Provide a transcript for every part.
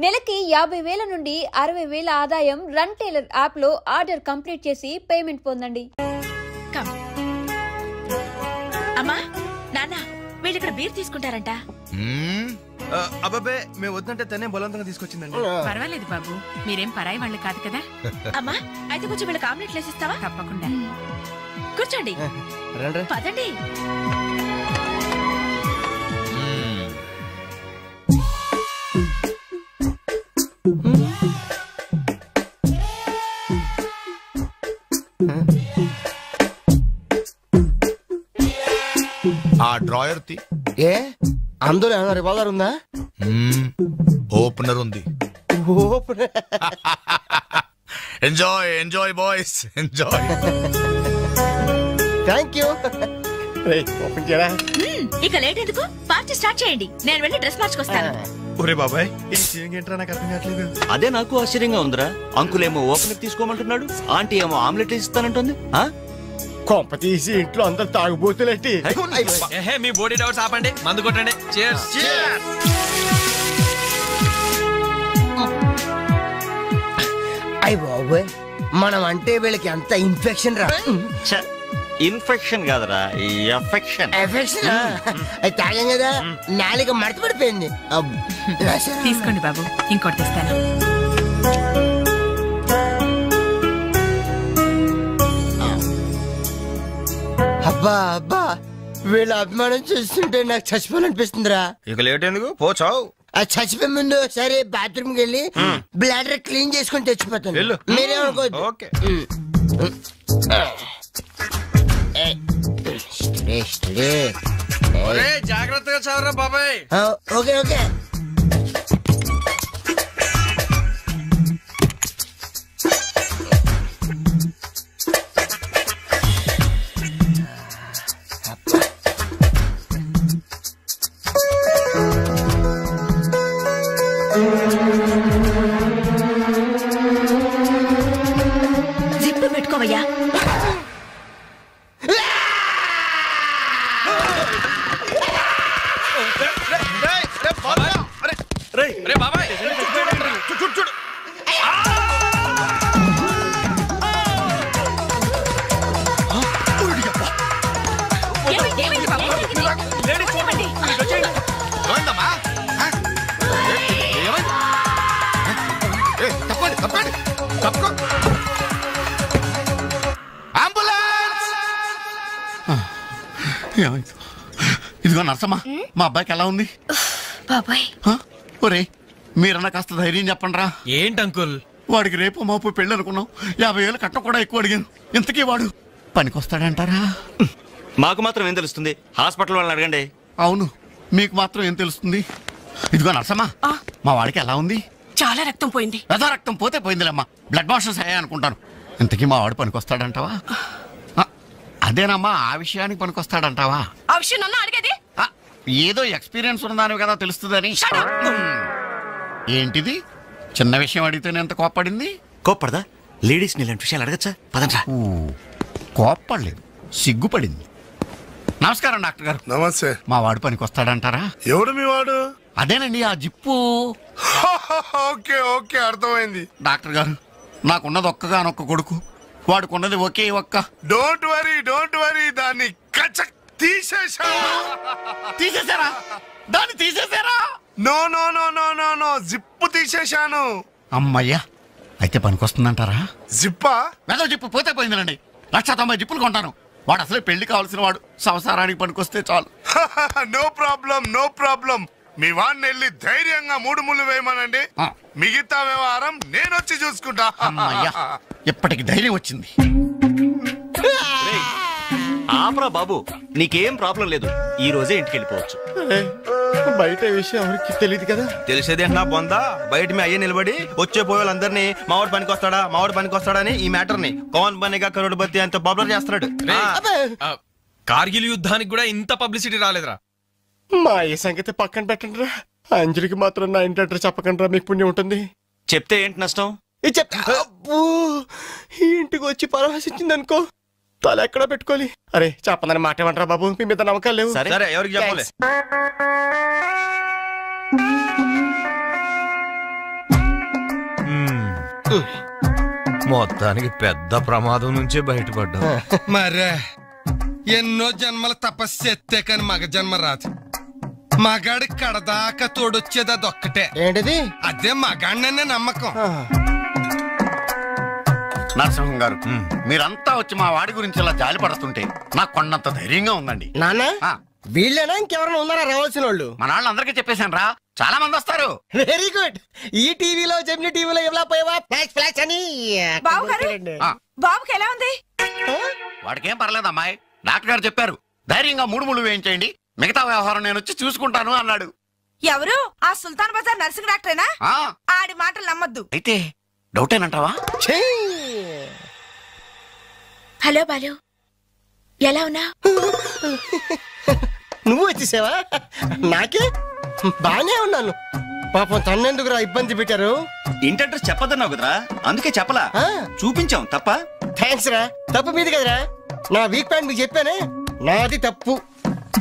నెలకి 50,000 నుండి 60,000 ఆదాయం రన్ టైలర్ యాప్ లో ఆర్డర్ కంప్లీట్ చేసి పేమెంట్ పొందండి. అమ్మా నాన్న వీళ్ళు ఇక్కడ బీర్ తీసుకుంటారంట. అబ్బాబే మేము వద్దంటే తనే బలవంతంగా తీసుకొచ్చిందండి. పర్వాలేదు బాబు, మీరేం పరాయి వాళ్ళు కాదు కదా. అమ్మా అయితే కొంచెం వీళ్ళకి ఆమ్లెట్ వేసిస్తావా? తప్పకుండా. కూర్చోండి, పదండి. ఆ డ్రాయర్ తి ఏ అందులో ఏమైనా రివాల్వర్ ఉందా? ఓపెనర్ ఉంది. Enjoy enjoy boys enjoy. Thank you. Open చేయరా. ఇక లేట్ ఎందుకు, పార్టీ స్టార్ట్ చేయండి. నేను వెళ్ళి డ్రెస్ మార్చుకొస్తాను. ఒరే బాబాయ్ ఏంట్రా నాకు అర్థం కావట్లేదు. అదే నాకు ఆశ్చర్యంగా ఉందిరా. అంకుల్ ఏమో ఓపెనర్ తీసుకోమంటున్నాడు, ఆంటీ ఏమో ఆమ్లెట్ ఇస్తానంటుంది. కొంప తీసి ఇంట్లో అందరు తాగుబోతులేంటి? మీ బాడీ డౌట్స్ ఆపండి, మందు కొట్టండి. cheers. అయ్య బాబోయ్, మనం అంటే వీళ్ళకి ఎంత ఇన్ఫెక్షన్ రా. ఇన్ఫెక్షన్ కాదురా, ఎఫెక్షన్. ఎఫెక్షన్ అది తాగాం కదా, నాలుక మడత పడిపోయింది. తీసుకోండి బాబు, ఇంకోటి తెస్తాను. అబ్బా అబ్బా, వీళ్ళ అభిమానం చూస్తుంటే నాకు చచ్చిపోవాలనిపిస్తుందిరా. ఇక లేట్ ఎందుకు, పోచావు. ఆ చచ్చిపోయే ముందు సరే బాత్రూమ్ కి వెళ్ళి బ్లాడర్ క్లీన్ చేసుకుని తెచ్చిపోతాను. మీరేమనుకోవద్దు. జాగ్రత్తగా చదవరా బాబాయ్. Okay okay. జిప్పు పెట్టుకోవయ్యా. ఇదిగో నర్సమ్మా, మా అబ్బాయికి ఎలా ఉంది? బాబాయ్ ఒరే మీరన్నా కాస్త ధైర్యం చెప్పండి రా. ఏంటి అంకుల్, వాడికి రేపు మాపు పెళ్ళి అనుకున్నాం, 50,000 కట్ట కూడా ఎక్కువ అడిగాను. ఇంతకీ వాడు పనికొస్తాడంటారా? మాకు మాత్రం ఏం తెలుస్తుంది, హాస్పిటల్ వాళ్ళని అడగండి. అవును, మీకు మాత్రం ఏం తెలుస్తుంది? ఇదిగో నర్సమ్మా, మా వాడికి ఎలా ఉంది? చాలా రక్తం పోయింది. రథ రక్తం పోతే పోయిందిలేమ్మా, బ్లడ్ వాషెస్ అయ్యా అనుకుంటాను. ఇంతకీ మా వాడు పనికొస్తాడంటావా? అదేనమ్మా, ఆ విషయానికి పనికొస్తాడంటావా? ఆ విషయం నన్ను అడిగేది? ఏదో ఎక్స్పీరియన్స్ ఉన్నదాని కదా తెలుస్తుందని. ఏంటిది, చిన్న విషయం అడిగితేనే ఎంత కోప్పడింది? కోప్పడదా? లేడీస్ ఇలాంటి విషయాలు అడగచ్చా? పదండ్రా. కోప్పడలేదు, సిగ్గుపడింది. నమస్కారం డాక్టర్ గారు. నమస్తే. మా వాడు పనికొస్తాడంటారా? ఎవడు మీ వాడు? అదేనండి ఆ జిప్పు. ఓకే ఓకే, అర్థమైంది. డాక్టర్ గారు, నాకున్నది ఒక్కగానొక్క కొడుకు, వాడుకున్నది ఒకే ఒక్క. డోంట్ వరీ, దాన్ని తీసేశారా? దాన్ని తీసేశారా? No no no no no no, zip తీసేశాను. అమ్మయ్యా, అయితే పనికొస్తుందంటారా? జిప్పా? వెదో జిప్పు పోతే పోయిందండి. 190 జిప్పులు కొంటాను. వాడు అసలే పెళ్లి కావాల్సిన వాడు, సంసారానికి పనికొస్తే చాలు. No problem. మీ వాడిని వెళ్ళి ధైర్యంగా 3 ముళ్ళు వేయమనండి. మిగతా వ్యవహారం నేను వచ్చి చూసుకుంటా. అమ్మయ్యా, ఇప్పటికి ధైర్యం వచ్చింది. ఆపరా బాబు, నీకేం ప్రాబ్లం లేదు. ఈ రోజే ఇంటికి వెళ్ళిపోవచ్చు. బయట విషయం ఎవరికి తెలియదు కదా. తెలిసేది నా బొందా. బయట మీ అయ్యే నిలబడి వచ్చే పోయే వాళ్ళందరినీ మావాడు పనికొస్తాడా అని ఈ మ్యాటర్ ని కౌన్ బనేగా కరోడ్పతి అంత పాపులర్ చేస్తున్నాడు. కార్గిల్ యుద్ధానికి కూడా ఇంత పబ్లిసిటీ రాలేదురా. మా ఈ సంగతి పక్కన పెట్టండి రా. అంజలికి మాత్రం నా ఇంటి అడ్రస్ చెప్పకండి రా, మీకు పుణ్యం ఉంటుంది. చెప్తే ఏంటి నష్టం? ఈ ఇంటికి వచ్చి పరామర్శించింది అనుకో, తల ఎక్కడ పెట్టుకోవాలి. అరే చెప్పందని మాట ఏమంటారా బాబు, మీ మీద నమ్మకాలు లేవు. సరే ఎవరికి చెప్పలే. మొత్తానికి పెద్ద ప్రమాదం నుంచే బయటపడ్డా. మరే ఎన్నో జన్మల తపస్సు ఎత్తే కాని మగ జన్మ రాదు. మగాడి కడదాకా తోడొచ్చేది అదొక్కటే. ఏంటిది? అదే మగాడిననే నమ్మకం. నరసింహం గారు, మీరంతా వచ్చి మా వాడి గురించి ఇలా జాలి పడుతుంటే నాకు కొన్నంత ధైర్యంగా ఉందండి. నాన్న వీళ్ళేనా ఇంకెవరైనా ఉన్నారా రావాల్సిన వాళ్ళు? మన వాళ్ళందరికీ చెప్పేశాను రా, చాలా మంది వస్తారు. Very good. ఈ టీవీలో జెమిని టీవీలో ఎవలా పోయావా ఫ్లాష్ ఫ్లాష్ అని. బాబుకి ఎలా ఉంది? వాడికేం పర్లేదు అమ్మాయి, డాక్టర్ గారు చెప్పారు ధైర్యంగా 3 ముళ్ళు వేయించేయండి, మిగతా వ్యవహారం నేను వచ్చి చూసుకుంటాను అన్నాడు. ఎవరు? ఆ సుల్తాన్ బజార్ నర్సింగ్ డాక్టరేనా? ఆడి మాటలు నమ్మద్దు. అయితే డౌటేనంటావా? హలో బాలు, ఎలా ఉన్నా? నువ్వు వచ్చేసావా? నాకే బానే ఉన్నాను. పాపం తన్నెందుకురా ఇబ్బంది పెట్టారు? ఇంటి అడ్రస్ చెప్పదన్నావు కదరా, అందుకే చెప్పలా. చూపించాం తప్ప. థ్యాంక్స్ రా. తప్పు మీది కదరా, నా వీక్ పాయింట్ మీకు చెప్పానే, నాది తప్పు.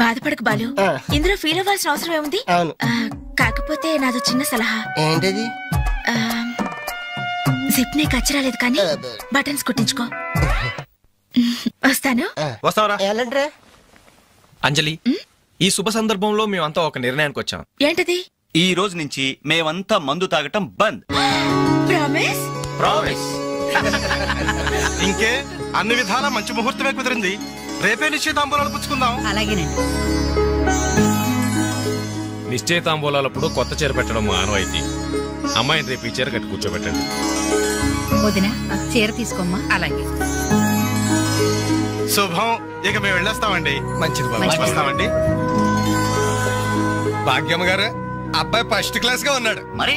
బాధపడకు బాలు, ఇందులో ఫీల్ అవ్వాల్సిన అవసరం ఏముంది? అవును. కాకపోతే నాదో చిన్న సలహా. ఏంటది? జిప్ నే కచ్చరాలేదు కానీ బటన్స్ కుట్టించుకో. వస్తాను. వస్తావరా? ఎలాంటిరా? అంజలి, ఈ శుభ సందర్భంలో మేమంతా ఒక నిర్ణయానికి వచ్చాం. ఏంటది? ఈ రోజు నుంచి మేమంతా మందు తాగటం బంద్. ప్రామిస్? ప్రామిస్. ఇంకే అన్ని విధాల మంచి ముహూర్తమే కుదిరింది. రేపే నిశ్చితాంబూలాలు పుచ్చుకుందాం. అలాగేనండి. నిశ్చయితాంబూలాలప్పుడు కొత్త చీర పెట్టడం ఆనవాయితీ. అమ్మాయిని రేపు ఈ చీర కట్టి కూర్చోబెట్టండి. వదిన, చీర తీసుకోమ్మా. అలాగే. శుభం. ఇక మేము వెళ్ళేస్తామండి. మంచిది బాబు. వస్తామండి. భాగ్యమ్మ గారు, అబ్బాయి ఫస్ట్ క్లాస్ గా ఉన్నాడు. మరి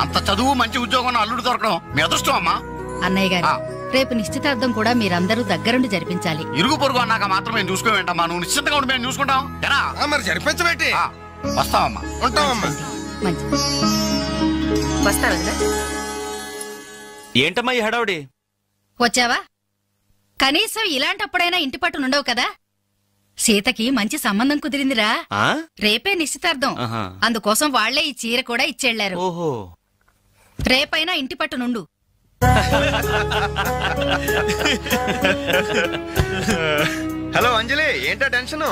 అంత చదువు మంచి ఉద్యోగం అల్లుడు దొరకడం మీ అదృష్టం అమ్మా. అన్నయ్య గారు, రేపు నిశ్చితార్థం కూడా మీరందరూ దగ్గరుండి జరిపించాలి. ఇరుగు పొరుగు అన్నాక మాత్రం మేము చూసుకోవేంటమ్మా, నువ్వు నిశ్చితంగా ఉండి మేము చూసుకుంటాం. మరి జరిపించబెట్టి వస్తావమ్మా. ఉంటామమ్మా. మంచిది. వస్తారా? ఏంటమ్మా ఈ హడావుడి? వచ్చావా? కనీసం ఇలాంటప్పుడైనా ఇంటి పట్టు నుండవు కదా. సీతకి మంచి సంబంధం కుదిరిందిరా. రేపే నిశ్చితార్థం. అందుకోసం వాళ్లే ఈ చీర కూడా ఇచ్చెళ్లారు. ఓహో, రేపైనా ఇంటి పట్టు నుండు. హలో అంజలి, ఏంటా టెన్షన్?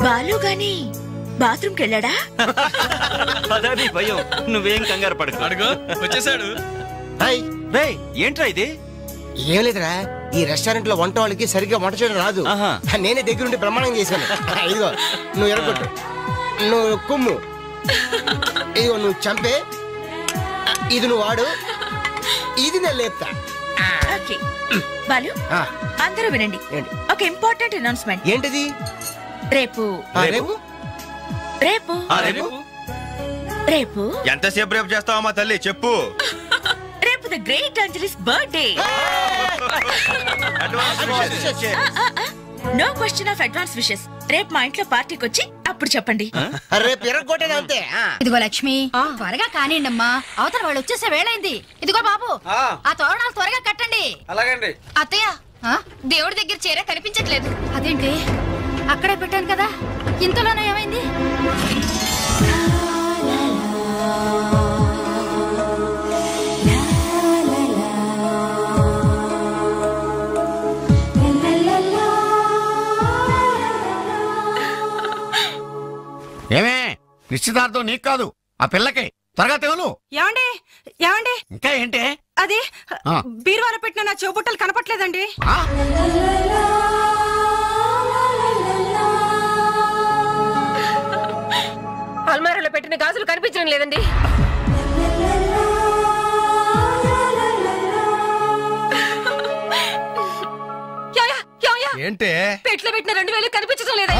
బాలు గాని బాత్రూమ్ కెళ్ళాడా? అదే భయం. నువ్వేం కంగారు పడకు. అడుగు వచ్చేసాడు. ఏంట్రా ఇది? ఏం లేదురా, ఈ రెస్టారెంట్ లో వంట వాళ్ళకి సరిగ్గా వంట చేయడం రాదు. నేనే దగ్గరుండి బ్రహ్మాండం చేశాను. ఇదిగో నువ్వు ఎరగొట్టు, నువ్వు కుమ్ము, ఇదిగో నువ్వు చంపే, ఇది నువ్వు వాడు, ఇది నేను లేపుతా. బాలు, అందరూ వినండి. ఒక ఇంపార్టెంట్ అనౌన్స్మెంట్. ఏంటిది? రేపు రేపు రేపు రేపు ఎంతసేపు రేపు చేస్తావమ్మా తల్లి, చెప్పు. రేపు the great Anjali's birthday. No question of advance wishes. రేపు మా ఇంట్లో పార్టీకి వచ్చి అప్పుడు చెప్పండి. ఇదిగో లక్ష్మి, త్వరగా కానివ్వండమ్మా, అవతల వాళ్ళు వచ్చేసే వేళైంది. ఇదిగో బాబు, ఆ తోరణాలు త్వరగా కట్టండి. అలాగండి. అత్తయ్య, దేవుడి దగ్గర చీర కనిపించట్లేదు. అదేంటి? అక్కడే పెట్టాను కదా, ఇంతలోనే ఏమైంది? ఏమే, నిశ్చితార్థం నీకు కాదు, ఆ పిల్లకి. త్వరగా తెలు. ఏమండి ఏమండి, ఇంకా ఏంటి? అది బీరువాలో పెట్టిన నా చెవుబుట్టలు కనపట్లేదండి. అల్మారాలో పెట్టిన గాజులు కనిపించడం లేదండి. ఏంటే? పెట్లో పెట్టిన 2000 కనిపించడం లేదా?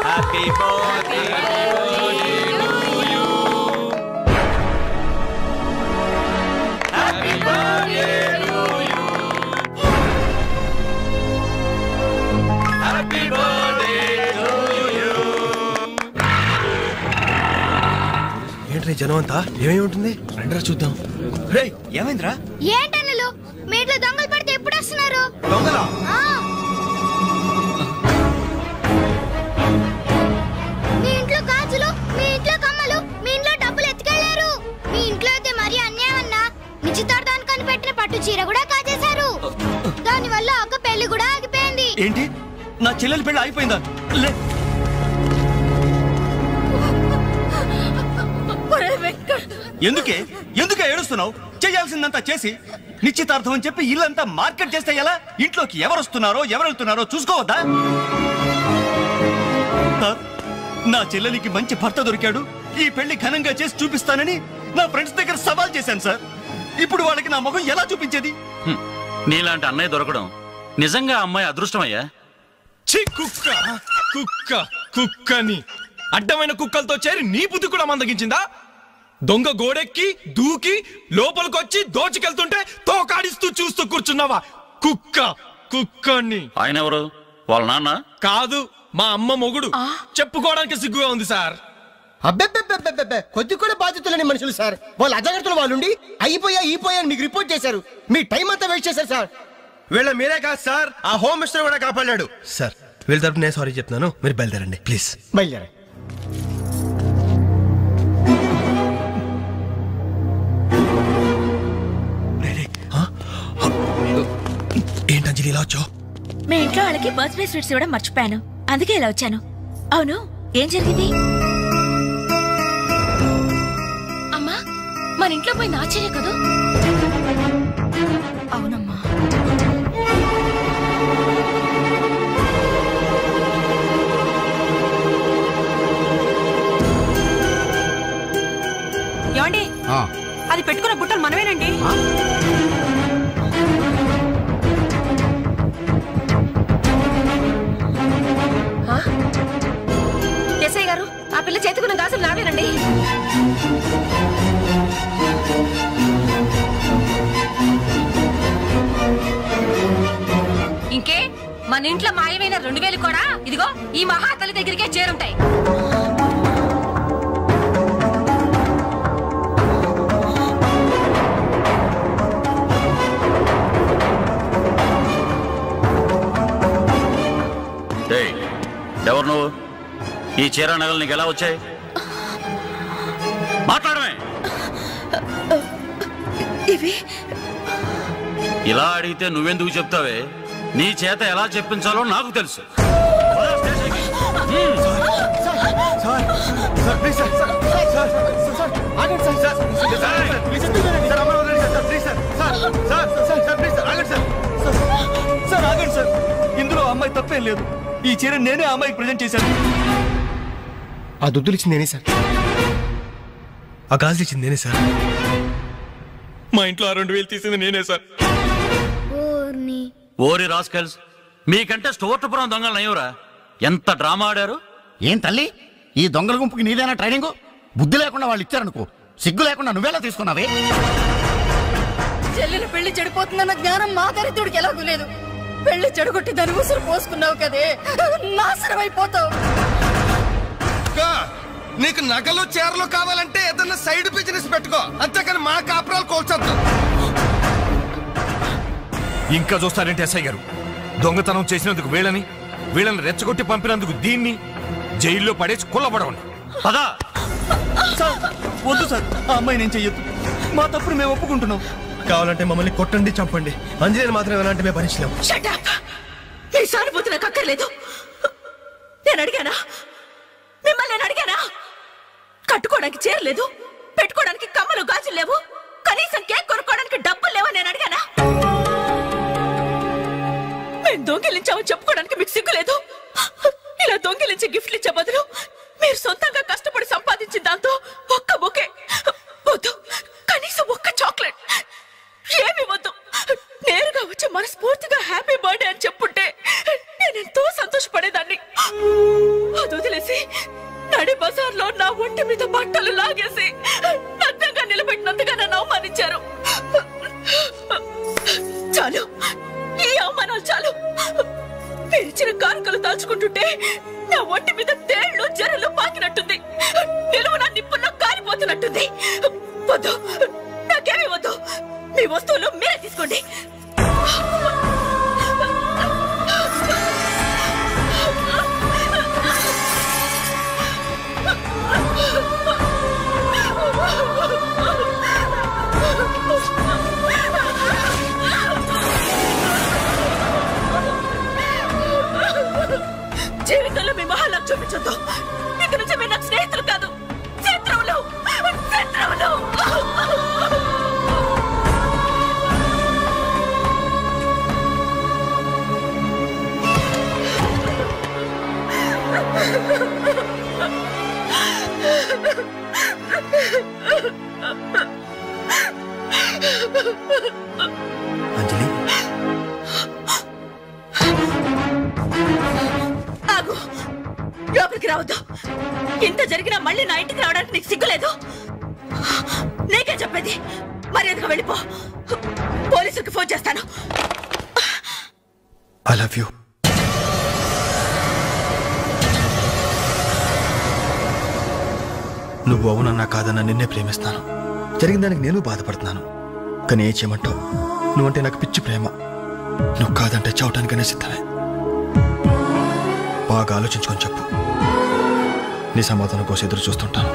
Happy birthday to you. Happy birthday to you. Happy birthday to you. ఏంట్రా జనం అంతా? ఏమేమి ఉంటుంది? రండిరా చూద్దాం. ఏమైందిరా? ఏంటన్నలు, మీట్లో దొంగలు పడితే ఎప్పుడు వస్తున్నారు? దొంగలా? మీ ఇంట్లో గాజులు, మీ ఇంట్లో కమ్మలు, మీ ఇంట్లో డబ్బులు ఎత్తుకెళ్లారు. మీ ఇంట్లో అయితే మరీ అన్యాయం అన్నా. నిశ్చితార్థానికి పెట్టిన పట్టు చీర కూడా కాజేశారు. దాని వల్ల ఒక పెళ్లి కూడా ఆగిపోయింది. ఏంటి? నా చెల్లెలి పెళ్లి ఆగిపోయిందా? ఎందుకే ఏడుస్తున్నావు? చేయాల్సిందంతా చేసి నిశ్చితార్థం అని చెప్పి ఇల్లంతా మార్కెట్ చేస్తే ఎలా? ఇంట్లోకి ఎవరు వస్తున్నారో ఎవరు వెళ్తున్నారో చూసుకోవద్దా? నా చెల్లెలికి మంచి భర్త దొరికాడు, ఈ పెళ్లి ఘనంగా చేసి చూపిస్తానని నా ఫ్రెండ్స్ దగ్గర సవాల్ చేశాను సార్. ఇప్పుడు వాళ్ళకి నా ముఖం ఎలా చూపించేది? నీలాంటి అన్నయ్య దొరకడం నిజంగా అమ్మాయి అదృష్టమయ్యా. కుక్క కుక్క కుక్కని అడ్డమైన కుక్కలతో చేరి నీ బుద్ధి కూడా మందగించిందా? దొంగ గోడెక్కి దూకి లోపలికొచ్చి దోచుకెళ్తుంటే తోకాడిస్తూ చూస్తూ కూర్చున్నావా? కుక్క కుక్కని. ఆయన ఎవరు? వాళ్ళ నాన్న కాదు, మా అమ్మ మొగుడు. చెప్పుకోవడానికి సిగ్గుగా ఉంది సార్. అబ్బెబ్బెబ్బెబ్బెబ్బె, కొద్ది కూడా బాధ్యతలేని మనుషులు సార్. వాళ్ళు అజాగ్రత్తలు వాళ్ళుండి అయిపోయా మీకు రిపోర్ట్ చేశారు. మీ టైం అంతా వేస్ట్ చేశారు సార్. వీళ్ళ మీరే కాదు సార్, ఆ హోమ్ మినిస్టర్ కూడా కాపాడాడు సార్. వీళ్ళ తరపు నేను సారీ చెప్తున్నాను, మీరు బయలుదేరండి ప్లీజ్. బయలుదేరా. ఏంటంజలి ఇలా వచ్చావు? మీ ఇంట్లో వాళ్ళకి బర్త్డే స్వీట్స్ ఇవ్వడం మర్చిపోయాను, అందుకే ఇలా వచ్చాను. అవును, ఏం జరిగింది? అమ్మా, మన ఇంట్లో పోయింది ఆశ్చర్య కదా? అవునమ్మా. ఏమండి, అది పెట్టుకున్న బుట్టలు మనమేనండి. ఎస్ఐ గారు, ఆ పిల్ల చేతుకున్న గాజులు నావేనండి. ఇంకే మన ఇంట్లో మాయమైన 2000 కూడా ఇదిగో ఈ మహాతల్లి దగ్గరికే చేరుంటాయి. ఎవరు నువ్వు? ఈ చీర నగలు నీకు ఎలా వచ్చాయి? మాట్లాడమే. ఇలా అడిగితే నువ్వెందుకు చెప్తావే? నీ చేత ఎలా చెప్పించాలో నాకు తెలుసు. ఇందులో అమ్మాయి తప్పేం లేదు. ఈ చీర నేనే అమ్మాయికి ప్రెజెంట్ చేశాను. ఆ దుద్దులు ఇచ్చింది నేనే సార్, ఆ గాజులు ఇచ్చింది నేనే సార్, మా ఇంట్లో ఆ 2000 తీసింది నేనే సార్. ఓరి రాస్కల్స్, మీకంటే స్టోర్పురం దొంగలు నయ్యవరా? ఎంత డ్రామా ఆడారు. ఏం తల్లి, ఈ దొంగల గుంపుకి నీదేనా ట్రైనింగ్? బుద్ధి లేకుండా వాళ్ళు ఇచ్చారనుకో, సిగ్గు లేకుండా నువ్వేలా తీసుకున్నావే? చెల్లెలు పెళ్లి చెడిపోతుందన్న జ్ఞానం మా దరిద్రుడికి ఎలాగూ లేదు. పెళ్లి చెడగొట్టి దాని ఉసురు పోసుకున్నావు కదే, నాశనం అయిపోతావు. నీకు నగలు చీరలు కావాలంటే ఏదన్నా సైడ్ బిజినెస్ పెట్టుకో, అంతేకాని మా కాపురాలు కోల్చొద్దు. ఇంకా చూస్తారంటే ఎస్ఐ గారు, దొంగతనం చేసినందుకు వీళ్ళని రెచ్చగొట్టి పంపినందుకు దీన్ని జైల్లో పడేసి కుల్లబడవండి. పదా సార్, వద్దు సార్, ఆ అమ్మాయి నేను చెయ్యొద్దు. మా తప్పుడు మేము ఒప్పుకుంటున్నాం. కావాలంటే మమ్మల్ని కొట్టండి, చంపండి, అంజలిని మాత్రం ఎలాంటి మేము భరించలేము. ఈ సానుభూతి నాకు అక్కర్లేదు. నేను అడిగానా? మిమ్మల్ని నేను అడిగానా? కట్టుకోవడానికి చేరలేదు, పెట్టుకోవడానికి కమ్మలు గాజులు లేవు, కనీసం కేక్ కొనుక్కోవడానికి డబ్బులు లేవని నేను అడిగానా? మేము దొంగిలించామని చెప్పుకోవడానికి మీకు సిగ్గులేదు? ఇలా దొంగిలించి గిఫ్ట్లు ఇచ్చే బదులు మీరు సొంతంగా కష్టపడి సంపాదించిన దాంతో ఒక్క బొకే వద్దు, కనీసం ఒక్క చాక్లెట్ ఏమి వద్దు, నేరుగా వచ్చి మనస్ఫూర్తిగా హ్యాపీ బర్త్డే అని చెప్పుంటే నేనెంతో సంతోషపడేదాన్ని. అది వదిలేసి నడి బజార్లో నా ఒంటి మీద బట్టలు లాగేసి నగ్నంగా నిలబెట్టినందుగా నన్ను అవమానించారు. చాలు, ఈ అవమానాలు చాలు. పిలిచిన కానుకలు దాచుకుంటుంటే నా ఒంటి మీద తేళ్లు జరలు పాకినట్టుంది, నిలువున నిప్పుల్లో కాలిపోతున్నట్టుంది. వద్దు, నాకేమీ వద్దు. మీ వస్తువులు మీరే తీసుకోండి. మొహం చూపించొద్దు. ఇక నుంచి మీరు నాకు స్నేహితులు కాదు, శత్రువులు. శత్రువులు. అంజలి, ఆగు, లోపలికి రావద్దు. ఇంత జరిగినా మళ్ళీ నా ఇంటికి రావడానికి నీకు సిగ్గులేదు? నీకే చెప్పేది, మర్యాదగా వెళ్ళిపో. పోలీసులకు ఫోన్ చేస్తాను. I love you. నువ్వు అవునన్నా కాదన్నా నిన్నే ప్రేమిస్తాను. జరిగిన దానికి నేను బాధపడుతున్నాను. కానీ ఏం చేయమంటావు? నువ్వంటే నాకు పిచ్చి ప్రేమ. నువ్వు కాదంటే చావటానికనే సిద్ధమే. బాగా ఆలోచించుకొని చెప్పు. నీ సమాధానం కోసం ఎదురు చూస్తుంటాను.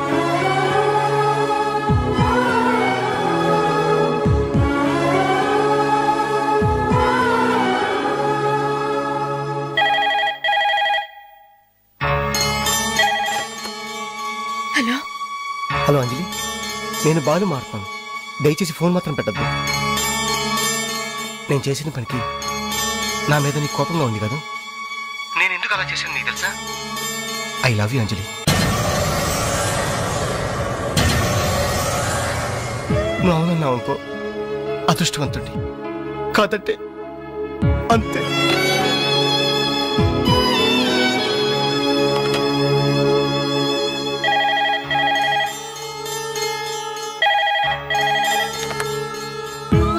హలో హలో అంజలి, నేను బాలు మారుతాను. దయచేసి ఫోన్ మాత్రం పెట్టద్దు. నేను చేసిన పనికి నా మీద నీకు కోపంగా ఉంది కదా? నేను ఎందుకు అలా చేశాను నీకు తెలుసా? ఐ లవ్ యూ అంజలి. నువ్వు అవునన్నావు అనుకో, అదృష్టవంతుడి. కాదంటే అంతే.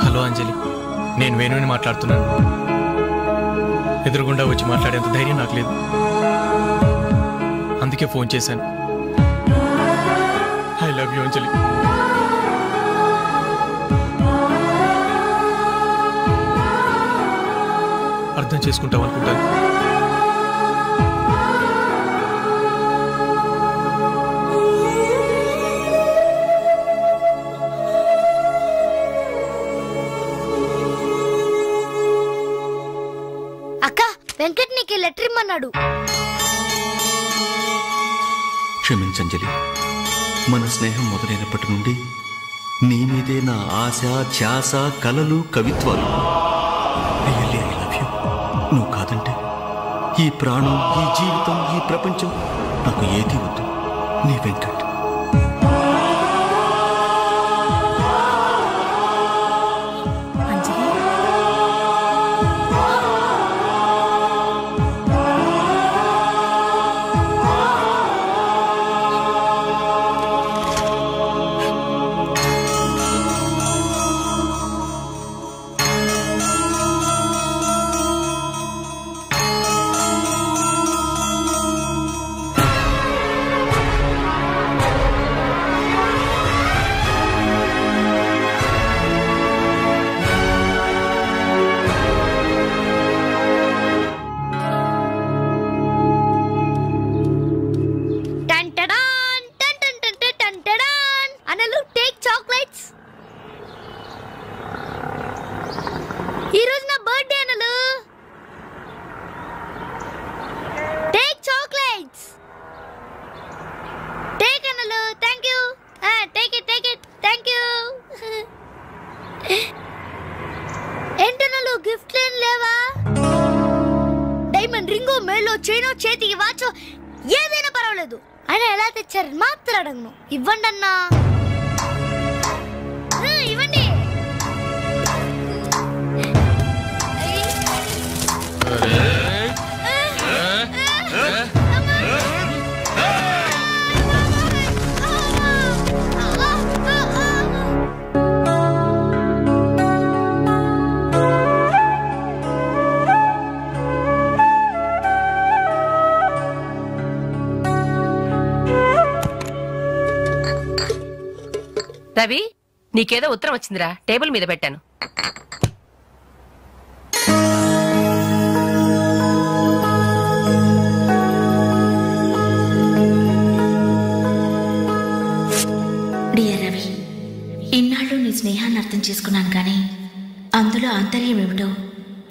హలో అంజలి, నేను వేణుని మాట్లాడుతున్నాను. ఎదురుగుండా వచ్చి మాట్లాడేంత ధైర్యం నాకు లేదు, అందుకే ఫోన్ చేశాను. ఐ లవ్ యూ అంజలి. అర్థం చేసుకుంటావు అనుకుంటాను. అక్క, వెంకట్ నీకు లెటర్ ఇమ్మన్నాడు. క్షమించంజలి, మన స్నేహం మొదలైనప్పటి నుండి నీ మీదే నా ఆశ, ధ్యాస, కలలు, కవిత్వాలు. Really I love you. నువ్వు కాదంటే ఈ ప్రాణం, ఈ జీవితం, ఈ ప్రపంచం నాకు ఏది వద్దు. నీ వెంకట్. ఏదైనా పర్వాలేదు. ఆయన ఎలా తెచ్చారని మాత్రం అడగను. ఇవ్వండి అన్నా, ఇవ్వండి. రవి, నీకేదో ఉత్తరం వచ్చిందిరా, టేబుల్ మీద పెట్టాను. డియర్ రవి, ఇన్నాళ్ళు నీ స్నేహాన్ని అర్థం చేసుకున్నాను కానీ అందులో ఆంతర్యం ఏమిటో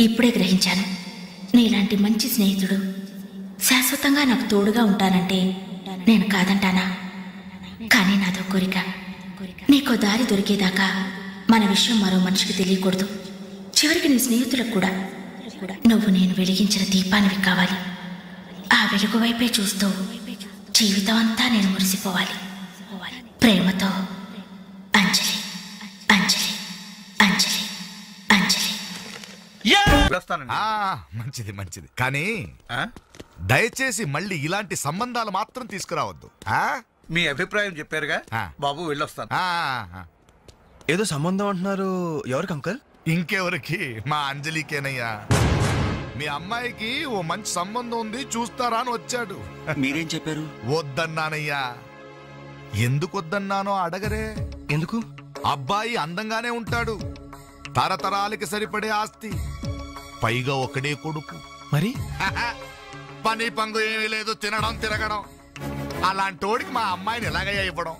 ఇప్పుడే గ్రహించాను. నీలాంటి మంచి స్నేహితుడు శాశ్వతంగా నాకు తోడుగా ఉంటానంటే నేను కాదంటానా? కానీ నాదో కోరిక, నీకో దారి దొరికేదాకా మన విషయం మరో మనిషికి తెలియకూడదు. చివరికి నీ స్నేహితులకు కూడా నువ్వు నేను వెలిగించిన దీపానివి కావాలి. ఆ వెలుగు వైపే చూస్తూ జీవితం అంతా నేను మురిసిపోవాలి. ప్రేమతో అంజలి, అంజలి, అంజలి, అంజలి. మంచిది మంచిది, కానీ దయచేసి మళ్ళీ ఇలాంటి సంబంధాలు మాత్రం తీసుకురావద్దు. మీ అభిప్రాయం చెప్పారుగా బాబు, వెళ్ళొస్తాను. ఏదో సంబంధం అంటున్నారు, ఎవరికి అంకల్? ఇంకెవరికి, మా అంజలికేనయ్యా. మీ అమ్మాయికి ఓ మంచి సంబంధం ఉంది, చూస్తారా అని వచ్చాడు. మీరేం చెప్పారు? వద్దన్నానయ్యా. ఎందుకు వద్దన్నానో అడగరే. ఎందుకు? అబ్బాయి అందంగానే ఉంటాడు, తరతరాలకి సరిపడే ఆస్తి, పైగా ఒకడే కొడుకు. మరి పని పంగు ఏమీ లేదు, తినడం తిరగడం. అలాంటోడికి మా అమ్మాయిని ఎలాగయ్యా ఇవ్వడం?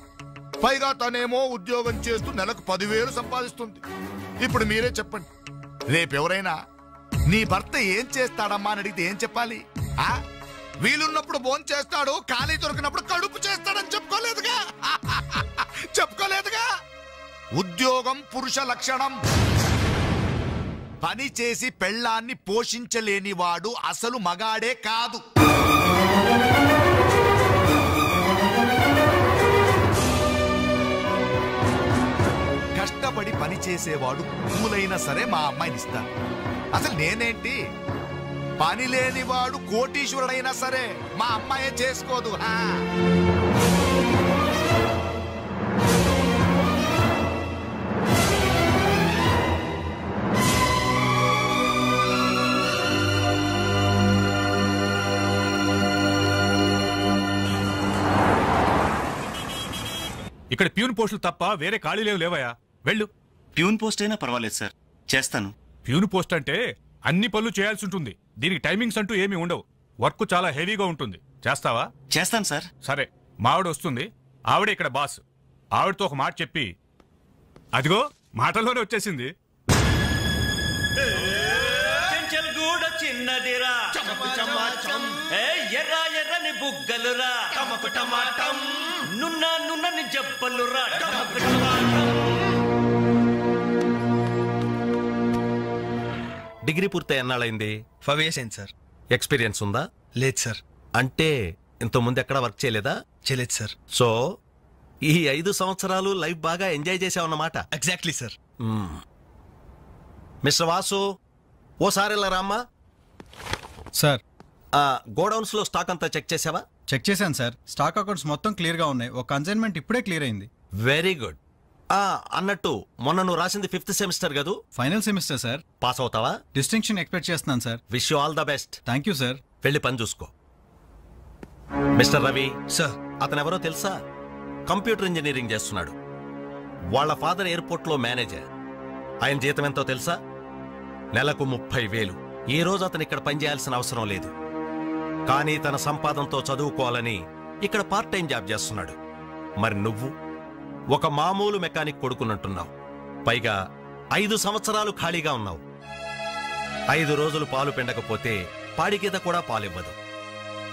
పైగా తనేమో ఉద్యోగం చేస్తూ నెలకు 10,000 సంపాదిస్తుంది. ఇప్పుడు మీరే చెప్పండి, రేపెవరైనా నీ భర్త ఏం చేస్తాడమ్మా అని అడిగితే ఏం చెప్పాలి? వీలున్నప్పుడు భోజనం చేస్తాడు, ఖాళీ దొరికినప్పుడు కడుపు చేస్తాడని చెప్పుకోలేదుగా. చెప్పుకోలేదుగా. ఉద్యోగం పురుష లక్షణం. పని చేసి పెళ్ళాన్ని పోషించలేని వాడు అసలు మగాడే కాదు. కష్టపడి పని చేసేవాడు పూలైనా సరే మా అమ్మాయిని ఇస్తాను. అసలు నేనేంటి, పని లేనివాడు కోటీశ్వరుడైనా సరే మా అమ్మాయే చేసుకోదు. ఇక్కడ ప్యూన్ పోస్టులు తప్ప వేరే ఖాళీలేవు లేవయా, వెళ్ళు. ప్యూన్ పోస్ట్ అయినా పర్వాలేదు సార్, చేస్తాను. ప్యూన్ పోస్ట్ అంటే అన్ని పనులు చేయాల్సి ఉంటుంది. దీనికి టైమింగ్స్ అంటూ ఏమీ ఉండవు. వర్క్ చాలా హెవీగా ఉంటుంది. చేస్తావా? చేస్తాను సార్. సరే, మావిడ వస్తుంది, ఆవిడే ఇక్కడ బాస్. ఆవిడతో ఒక మాట చెప్పి, అదిగో మాటల్లోనే వచ్చేసింది. చిన్నదిరా ఎర్ర ఎర్రని బుగ్గలురా, నున్న నున్నని జబ్బలురా. డిగ్రీ పూర్తి ఎన్నాళ్ళైంది? 5 years అయింది సార్. ఎక్స్పీరియన్స్ ఉందా? లేదు సార్. అంటే ఇంత ముందు ఎక్కడ వర్క్ చేయలేదా? చేయలేదు సార్. సో ఈ 5 సంవత్సరాలు లైఫ్ బాగా ఎంజాయ్ చేసావన్నమాట. Exactly sir. మిస్టర్ వాసు, ఓసారి ఇలా రామ్మా. సార్, గోడౌన్స్ లో స్టాక్ అంతా చెక్ చేసావా? చెక్ చేశాను సార్. స్టాక్ అకౌంట్స్ మొత్తం క్లియర్ గా ఉన్నాయి. ఒక కన్సైన్మెంట్ ఇప్పుడే క్లియర్ అయింది. Very good. అన్నట్టు మొన్న నువ్వు రాసింది 5th సెమిస్టర్ కదూ? Final semester sir. పాస్ అవుతావా? డిస్టింక్షన్ ఎక్స్పెక్ట్ చేస్తున్నాను sir. Wish you all the best. Thank you sir. వెళ్ళి పని చూసుకో. మిస్టర్ రవి సార్, అతను ఎవరో తెలుసా? కంప్యూటర్ ఇంజనీరింగ్ చేస్తున్నాడు. వాళ్ళ ఫాదర్ ఎయిర్పోర్ట్ లో మేనేజర్. ఆయన జీతం ఎంతో తెలుసా? నెలకు 30,000. ఈ రోజు అతను ఇక్కడ పనిచేయాల్సిన అవసరం లేదు, కానీ తన సంపాదనతో చదువుకోవాలని ఇక్కడ పార్ట్ టైం జాబ్ చేస్తున్నాడు. మరి నువ్వు ఒక మామూలు మెకానిక్ కొడుకున్నట్టున్నావు. పైగా 5 సంవత్సరాలు ఖాళీగా ఉన్నావు. 5 రోజులు పాలు పిండకపోతే పాడి గీత కూడా పాలివ్వదు.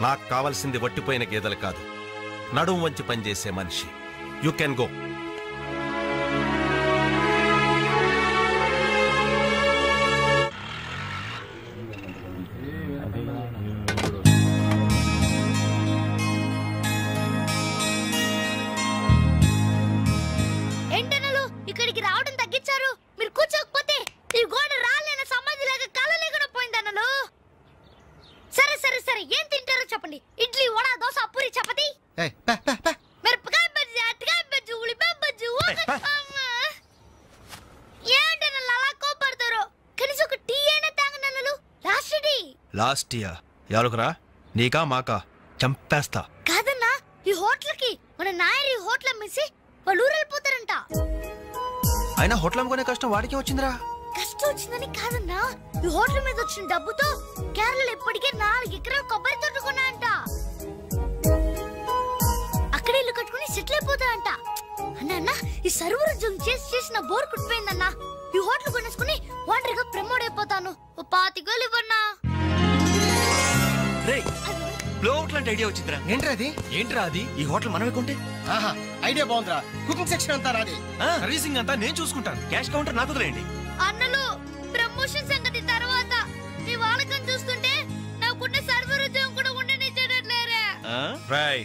నాకు కావలసింది వట్టిపోయిన గీదలు కాదు, నడుం వంచి పనిచేసే మనిషి. You can go. ఏంటనలు ఇక్కడికి రావడం తగ్గించారు? మీరు కూర్చోకపోతే ఈ గోడ రాలేని సమాధి లాగా కలలేకుండా పోయిందన్నలు. సరే సరే సరే, ఏం తింటారో చెప్పండి. ఇడ్లీ, వడ, దోశ, పూరి, చపాతి, మిరపకాయ బజ్జీ, అరటికాయ బజ్జీ, ఉల్లిపాయ బజ్జీ. ఏంటనలు అలా కోపడతారు? కనీసం ఒక టీ అయినా తాగనన్నలు. Last tea. లాస్ట్ ఇయర్ ఎవరుకురా? నీకా మాకా? చంపేస్తా. కాదన్నా, ఈ హోటల్కి మన నాయర్ ఈ హోటల్ అమ్మేసి వాళ్ళు ఊరు వెళ్ళిపోతారంట. అయినా హోటల్ అమ్ముకునే కష్టం వాడికి వచ్చిందిరా. కష్టం వచ్చిందని కాదన్నా, ఈ హోటల్ మీద వచ్చిన డబ్బుతో కేరళలో ఇప్పటికే 4 ఎకరాలు కొబ్బరి తోట కొన్నాయంట. అక్కడ ఇల్లు కట్టుకుని సెటిల్ అయిపోతాయంట. అన్న ఈ సర్వర్ ఉద్యోగం చేసిన బోర్ కుట్టిపోయిందన్నా. ఈ హోటల్ కొనేసుకుని వాండర్ గా ప్రమోట్ అయిపోతాను. 25,000 ఇవ్వన్నా. బ్రిలియంట్ ఐడియా వచ్చిందిరా. ఏంట్రా అది ఈ హోటల్ మనమే కొంటే ఆహా ఐడియా బాగుందిరా. కుకింగ్ సెక్షన్ అంతా నాది, సర్వీసింగ్ అంతా నేను చూసుకుంటాను. క్యాష్ కౌంటర్ నాకు వదిలేయండి. అన్నలు ప్రమోషన్ సంగతి తర్వాత మీ వాళ్ళకం చూస్తుంటే నాకున్న సర్వర్ ఉద్యోగం కూడా ఉండనిచ్చేటట్లేరా. రాయ్